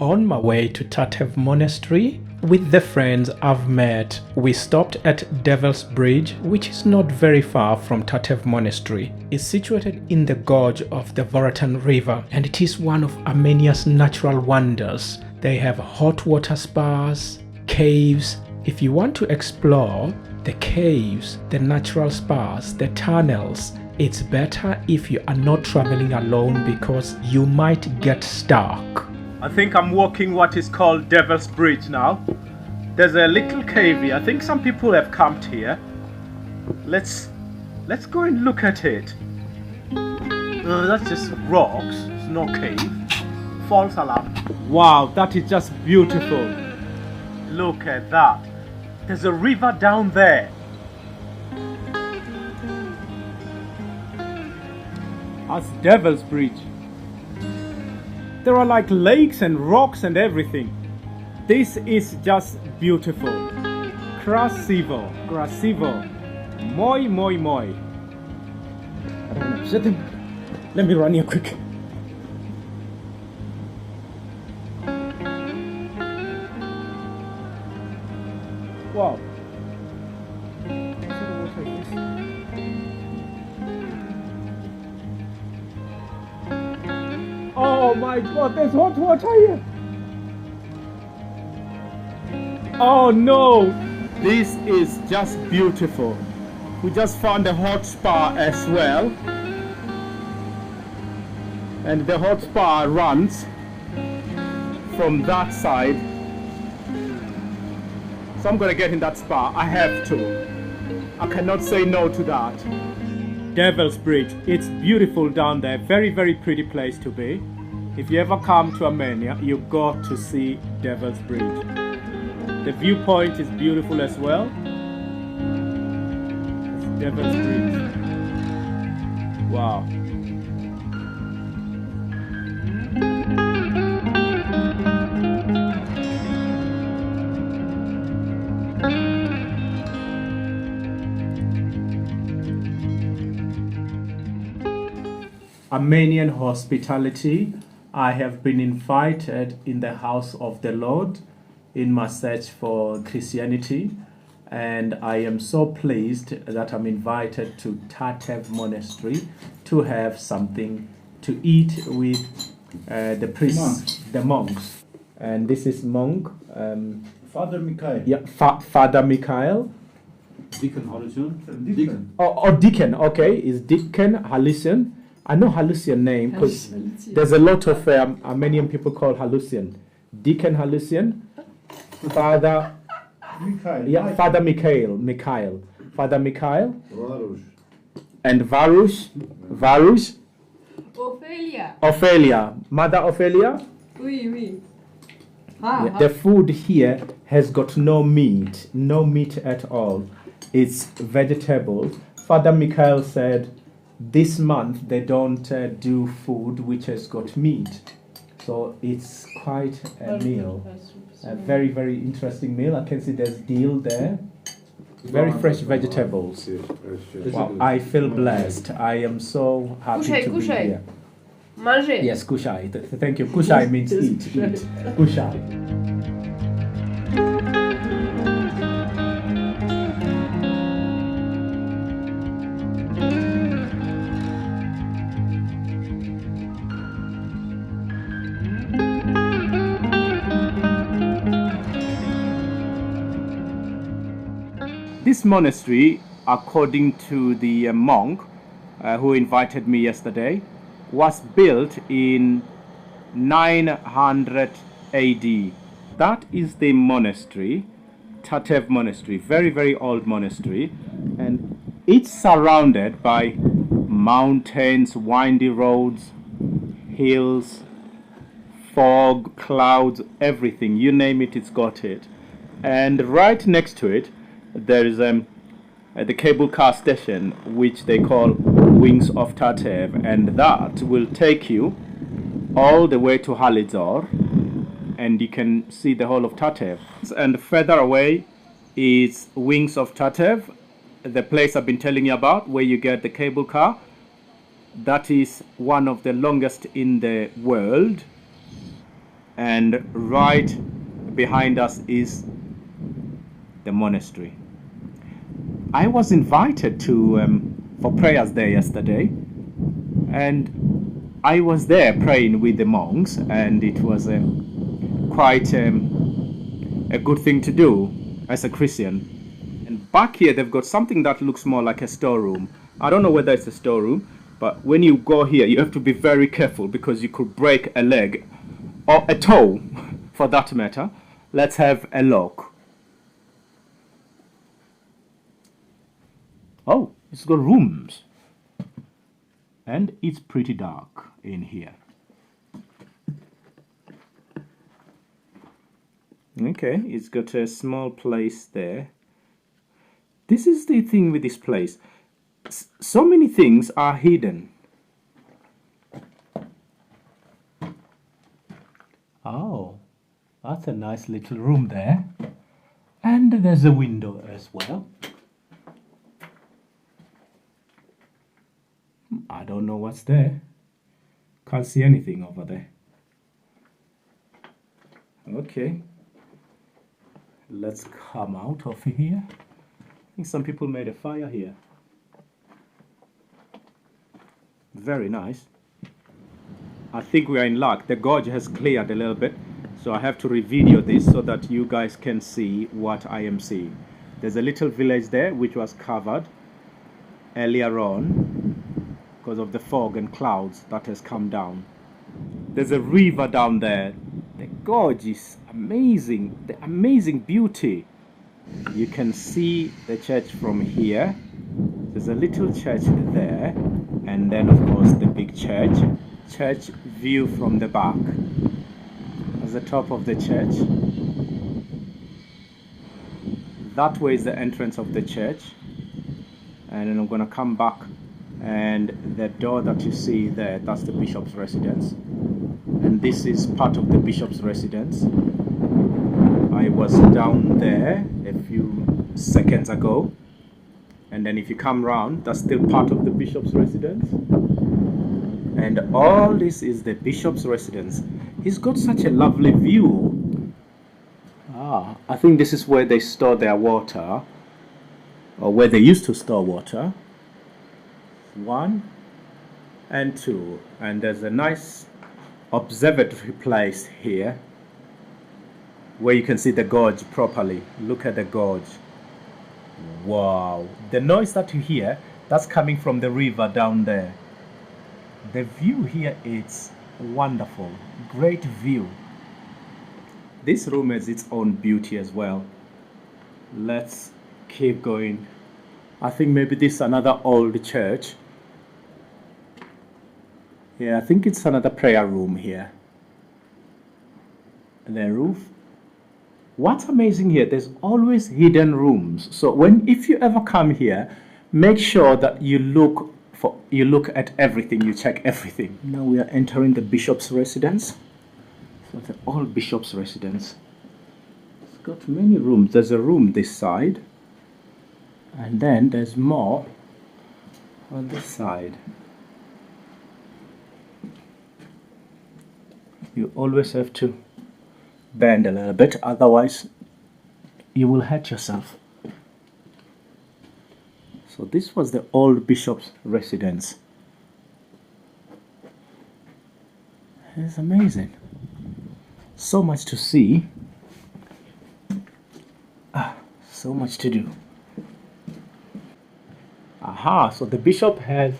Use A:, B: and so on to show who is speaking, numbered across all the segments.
A: On my way to Tatev Monastery, with the friends I've met, we stopped at Devil's Bridge, which is not very far from Tatev Monastery. It's situated in the gorge of the Voratan River, and it is one of Armenia's natural wonders. They have hot water spas, caves. If you want to explore the caves, the natural spas, the tunnels, it's better if you are not traveling alone because you might get stuck.
B: I think I'm walking what is called Devil's Bridge now. There's a little cave here. I think some people have camped here. Let's go and look at it. That's just rocks. It's no cave. False alarm. Wow, that is just beautiful. Look at that. There's a river down there. That's Devil's Bridge. There are like lakes and rocks and everything. This is just beautiful. Krasivo, krasivo. Moi, moi, moi. I don't know. Let me run here quick. Wow. Oh my god, there's hot water here! Oh no! This is just beautiful. We just found a hot spa as well. And the hot spa runs from that side. So I'm gonna get in that spa. I have to. I cannot say no to that. Devil's Bridge. It's beautiful down there. Very, very pretty place to be. If you ever come to Armenia, you got to see Devil's Bridge. The viewpoint is beautiful as well. It's Devil's Bridge. Wow. Armenian hospitality. I have been invited in the house of the Lord in my search for Christianity, and I am so pleased that I'm invited to Tatev Monastery to have something to eat with the priests, the monks. And this is monk
C: Father Mikhail.
A: Yeah, Father Mikhail.
C: Deacon Hallucian. Deacon.
A: Oh, Deacon. Okay, is Deacon Hallucian. I know Hallucian name because there's a lot of Armenian people called Hallucian. Deacon Hallucian, Father
C: Mikhail.
A: Yeah, Father Mikhail. Father Mikhail.
C: Varush.
A: And Varush. Ophelia. Mother Ophelia.
D: Oui, oui.
A: Yeah, the food here has got no meat at all. It's vegetable. Father Mikhail said this month they don't do food which has got meat, so it's quite a meal, a very, very interesting meal. I can see there's dill there, very fresh vegetables. Wow, I feel blessed. I am so happy to be here.
D: Manger.
A: Yes, kushai. Thank you. Kushai means eat. Kushai. This monastery, according to the monk who invited me yesterday, was built in 900 AD. That is the monastery, Tatev Monastery, very, very old monastery, and it's surrounded by mountains, windy roads, hills, fog, clouds, everything, you name it, it's got it. And right next to it there is the cable car station, which they call Wings of Tatev, and that will take you all the way to Halidzor, and you can see the whole of Tatev. And further away is Wings of Tatev, the place I've been telling you about, where you get the cable car. That is one of the longest in the world. and right behind us is the monastery. I was invited to for prayers there yesterday, and I was there praying with the monks, and it was quite a good thing to do as a Christian. And back here they've got something that looks more like a storeroom. I don't know whether it's a storeroom, but when you go here you have to be very careful because you could break a leg or a toe for that matter. Let's have a look. Oh, it's got rooms. And it's pretty dark in here. Okay, it's got a small place there. This is the thing with this place. So many things are hidden. Oh, that's a nice little room there. And there's a window as well. I don't know what's there. Can't see anything over there. Okay. Let's come out of here. I think some people made a fire here. Very nice. I think we are in luck. The gorge has cleared a little bit, so I have to re-video this so that you guys can see what I am seeing. There's a little village there which was covered earlier on because of the fog and clouds that has come down. There's a river down there. The gorge is amazing. The amazing beauty. You can see the church from here. There's a little church there, and then of course the big church view from the back. That's the top of the church. That way is the entrance of the church, and then I'm gonna come back, and the door that you see there, that's the bishop's residence, and this is part of the bishop's residence. I was down there a few seconds ago, and then if you come round, that's still part of the bishop's residence, and all this is the bishop's residence. He's got such a lovely view. I think this is where they store their water, or where they used to store water. 1 and 2, and there's a nice observatory place here where you can see the gorge properly. Look at the gorge. Wow, the noise that you hear, that's coming from the river down there. The view here is wonderful. Great view. This room has its own beauty as well. Let's keep going. I think maybe this is another old church. Yeah, I think it's another prayer room here. And the roof. What's amazing here, there's always hidden rooms. So if you ever come here, make sure that you look at everything, you check everything. Now we are entering the bishop's residence. So the old bishop's residence. It's got many rooms. There's a room this side, and then there's more on this side. You always have to bend a little bit, otherwise you will hurt yourself. So this was the old bishop's residence. It's amazing. So much to see. So much to do. So the bishop has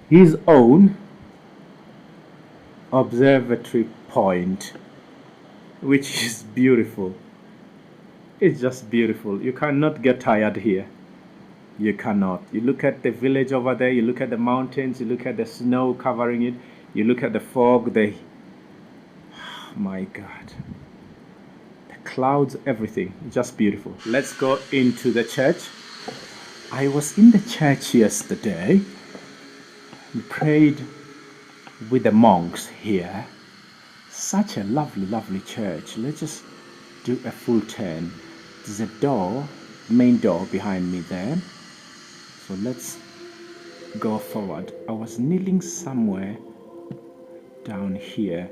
A: his own observatory point, which is beautiful. It's just beautiful. You cannot get tired here. You cannot. You look at the village over there, you look at the mountains, you look at the snow covering it, you look at the fog, my God. The clouds, everything. Just beautiful. Let's go into the church. I was in the church yesterday and prayed with the monks here. Such a lovely, lovely church. Let's just do a full turn. There's a door, main door behind me there. So let's go forward. I was kneeling somewhere down here,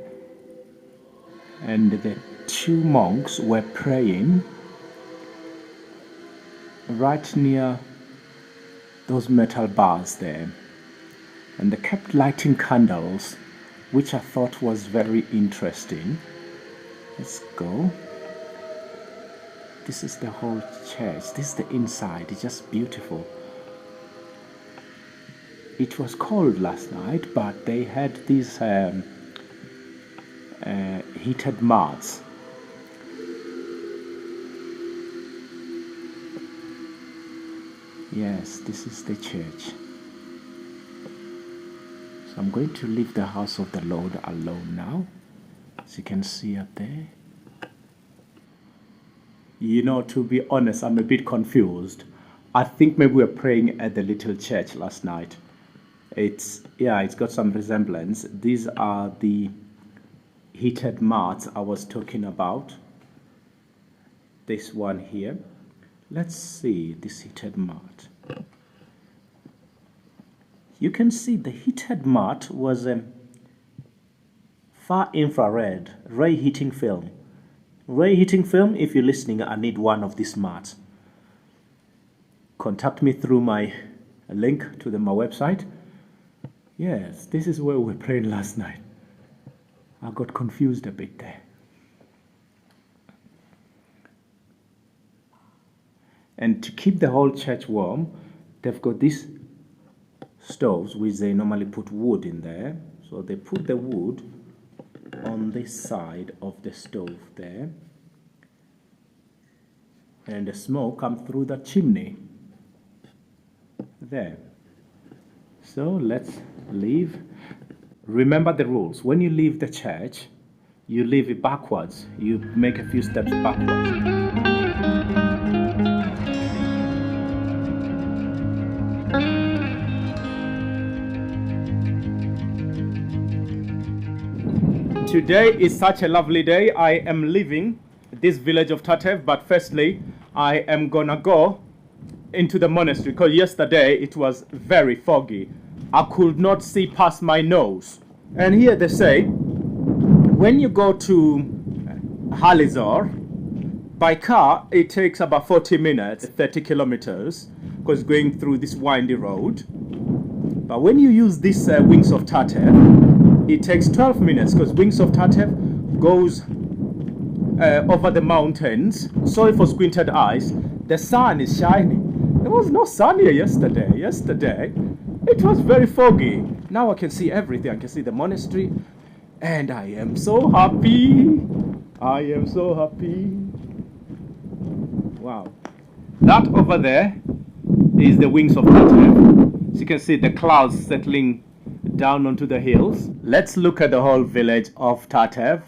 A: and the two monks were praying right near those metal bars there, and they kept lighting candles, which I thought was very interesting. Let's go. This is the whole church. This is the inside. It's just beautiful. It was cold last night, but they had these heated mats. Yes, this is the church. So I'm going to leave the house of the Lord alone now. As you can see up there. You know, to be honest, I'm a bit confused. I think maybe we were praying at the little church last night. It's got some resemblance. These are the heated mats I was talking about. This one here. Let's see this heated mat. You can see the heated mat was a far infrared ray heating film. Ray heating film, if you're listening, I need one of these mats. Contact me through my link to my website. Yes, this is where we were praying last night. I got confused a bit there. And to keep the whole church warm, they've got these stoves which they normally put wood in there. So they put the wood on this side of the stove there, and the smoke comes through the chimney there. So let's leave. Remember the rules. When you leave the church, you leave it backwards. You make a few steps backwards. Today is such a lovely day. I am leaving this village of Tatev, but firstly, I am gonna go into the monastery because yesterday it was very foggy. I could not see past my nose. And here they say, when you go to Halizor, by car it takes about 40 minutes, 30 kilometers, because going through this windy road. But when you use this Wings of Tatev, it takes 12 minutes because Wings of Tatev goes over the mountains. Sorry for squinted eyes. The sun is shining. There was no sun here yesterday. Yesterday, it was very foggy. Now I can see everything. I can see the monastery. And I am so happy. I am so happy. Wow. That over there is the Wings of Tatev. As you can see the clouds settling down onto the hills. Let's look at the whole village of Tatev.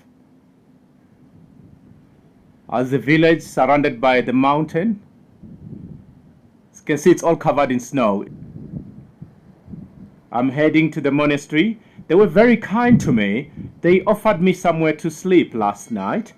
A: As the village surrounded by the mountain. As you can see, it's all covered in snow. I'm heading to the monastery. They were very kind to me. They offered me somewhere to sleep last night.